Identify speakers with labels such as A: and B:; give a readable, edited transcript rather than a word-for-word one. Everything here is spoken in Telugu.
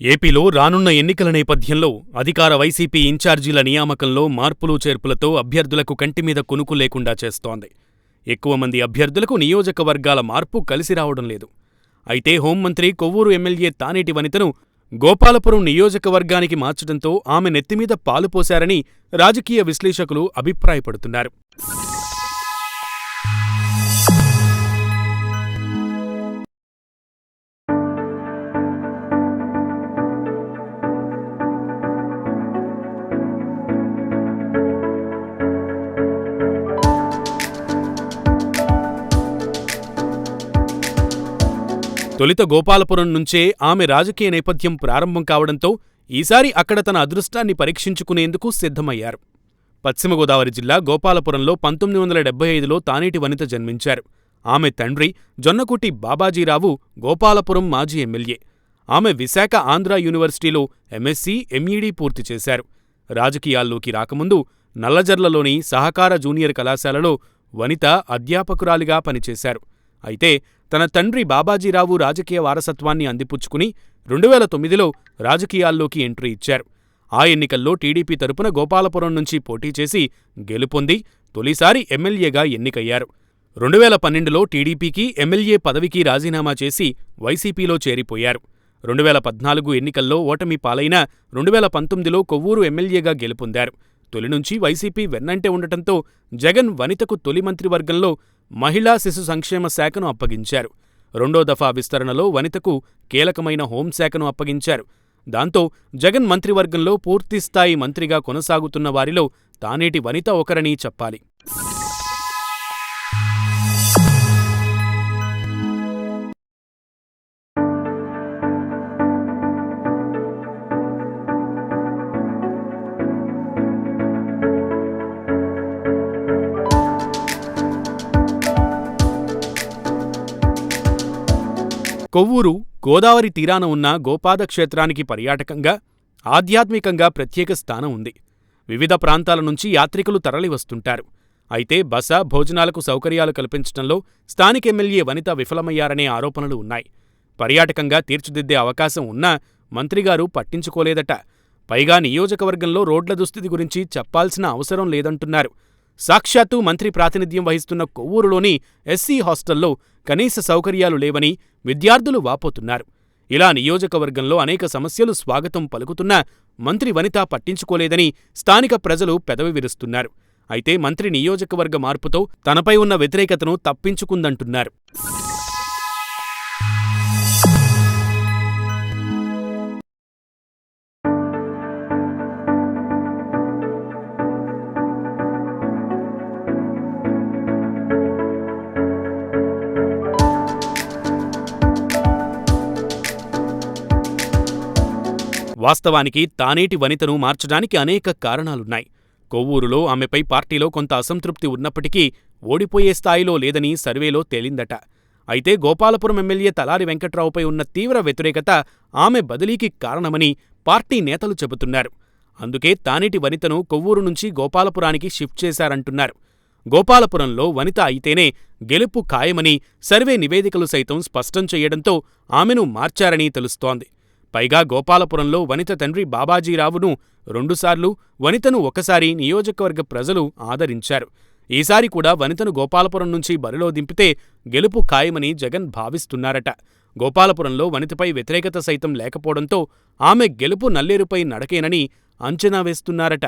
A: ఏపీలో రానున్న ఎన్నికల నేపథ్యంలో అధికార వైసీపీ ఇన్ఛార్జీల నియామకంలో మార్పులు చేర్పులతో అభ్యర్థులకు కంటిమీద కునుకు లేకుండా చేస్తోంది. ఎక్కువ మంది అభ్యర్థులకు నియోజకవర్గాల మార్పు కలిసి రావడం లేదు. అయితే హోంమంత్రి కొవ్వూరు ఎమ్మెల్యే తానేటి వనితను గోపాలపురం నియోజకవర్గానికి మార్చడంతో ఆమె నెత్తిమీద పాలుపోశారని రాజకీయ విశ్లేషకులు అభిప్రాయపడుతున్నారు. తొలుత గోపాలపురం నుంచే ఆమె రాజకీయ నేపథ్యం ప్రారంభం కావడంతో ఈసారి అక్కడ తన అదృష్టాన్ని పరీక్షించుకునేందుకు సిద్ధమయ్యారు. పశ్చిమ గోదావరి జిల్లా గోపాలపురంలో 1975లో తానేటి వనిత జన్మించారు. ఆమె తండ్రి జొన్నకుటి బాబాజీరావు గోపాలపురం మాజీ ఎమ్మెల్యే. ఆమె విశాఖ ఆంధ్ర యూనివర్సిటీలో ఎంఎస్సీ, ఎంఈడీ పూర్తి చేశారు. రాజకీయాల్లోకి రాకముందు నల్లజర్లలోని సహకార జూనియర్ కళాశాలలో వనిత అధ్యాపకురాలిగా పనిచేశారు. అయితే తన తండ్రి బాబాజీరావు రాజకీయ వారసత్వాన్ని అందిపుచ్చుకుని 2009లో రాజకీయాల్లోకి ఎంట్రీ ఇచ్చారు. ఆ ఎన్నికల్లో టీడీపీ తరపున గోపాలపురం నుంచి పోటీ చేసి గెలుపొంది తొలిసారి ఎమ్మెల్యేగా ఎన్నికయ్యారు. 2012లో టీడీపీకి ఎమ్మెల్యే పదవికి రాజీనామా చేసి వైసీపీలో చేరిపోయారు. 2014 ఎన్నికల్లో ఓటమి పాలైన 2019లో కొవ్వూరు ఎమ్మెల్యేగా గెలుపొందారు. తొలి నుంచి వైసీపీ వెన్నంటే ఉండటంతో జగన్ వనితకు తొలి మంత్రివర్గంలో మహిళా శిశు సంక్షేమ శాఖను అప్పగించారు. రెండో దఫా విస్తరణలో వనితకు కీలకమైన హోంశాఖను అప్పగించారు. దాంతో జగన్ మంత్రివర్గంలో పూర్తిస్థాయి మంత్రిగా కొనసాగుతున్న వారిలో తానేటి వనిత ఒకరని చెప్పాలి. కొవ్వూరు గోదావరి తీరాన ఉన్న గోపాద క్షేత్రానికి పర్యాటకంగా, ఆధ్యాత్మికంగా ప్రత్యేక స్థానం ఉంది. వివిధ ప్రాంతాల నుంచి యాత్రికులు తరలివస్తుంటారు. అయితే బస, భోజనాలకు సౌకర్యాలు కల్పించడంలో స్థానిక ఎమ్మెల్యే వనిత విఫలమయ్యారనే ఆరోపణలు ఉన్నాయి. పర్యాటకంగా తీర్చిదిద్దే అవకాశం ఉన్నా మంత్రిగారు పట్టించుకోలేదట. పైగా నియోజకవర్గంలో రోడ్ల దుస్థితి గురించి చెప్పాల్సిన అవసరం లేదంటున్నారు. సాక్షాత్తూ మంత్రి ప్రాతినిధ్యం వహిస్తున్న కొవ్వూరులోని ఎస్సీ హాస్టల్లో కనీస సౌకర్యాలు లేవని విద్యార్థులు వాపోతున్నారు. ఇలా నియోజకవర్గంలో అనేక సమస్యలు స్వాగతం పలుకుతున్నా మంత్రి వనిత పట్టించుకోలేదని స్థానిక ప్రజలు పెదవి విరుస్తున్నారు. అయితే మంత్రి నియోజకవర్గ మార్పుతో తనపై ఉన్న వ్యతిరేకతను తప్పించుకుందంటున్నారు. వాస్తవానికి తానేటి వనితను మార్చడానికి అనేక కారణాలున్నాయి. కొవ్వూరులో ఆమెపై పార్టీలో కొంత అసంతృప్తి ఉన్నప్పటికీ ఓడిపోయే స్థాయిలో లేదని సర్వేలో తేలిందట. అయితే గోపాలపురం ఎమ్మెల్యే తలారి వెంకట్రావుపై ఉన్న తీవ్ర వ్యతిరేకత ఆమె బదిలీకి కారణమని పార్టీ నేతలు చెబుతున్నారు. అందుకే తానేటి వనితను కొవ్వూరు నుంచి గోపాలపురానికి షిఫ్ట్ చేశారంటున్నారు. గోపాలపురంలో వనిత అయితేనే గెలుపు ఖాయమని సర్వే నివేదికలు సైతం స్పష్టం చేయడంతో ఆమెను మార్చారని తెలుస్తోంది. పైగా గోపాలపురంలో వనిత తండ్రి బాబాజీరావును 2 సార్లు, వనితను ఒకసారి నియోజకవర్గ ప్రజలు ఆదరించారు. ఈసారి కూడా వనితను గోపాలపురం నుంచి బరిలో దింపితే గెలుపు ఖాయమని జగన్ భావిస్తున్నారట. గోపాలపురంలో వనితపై వ్యతిరేకత సైతం లేకపోవడంతో ఆమె గెలుపు నల్లేరుపై నడకేనని అంచనా వేస్తున్నారట.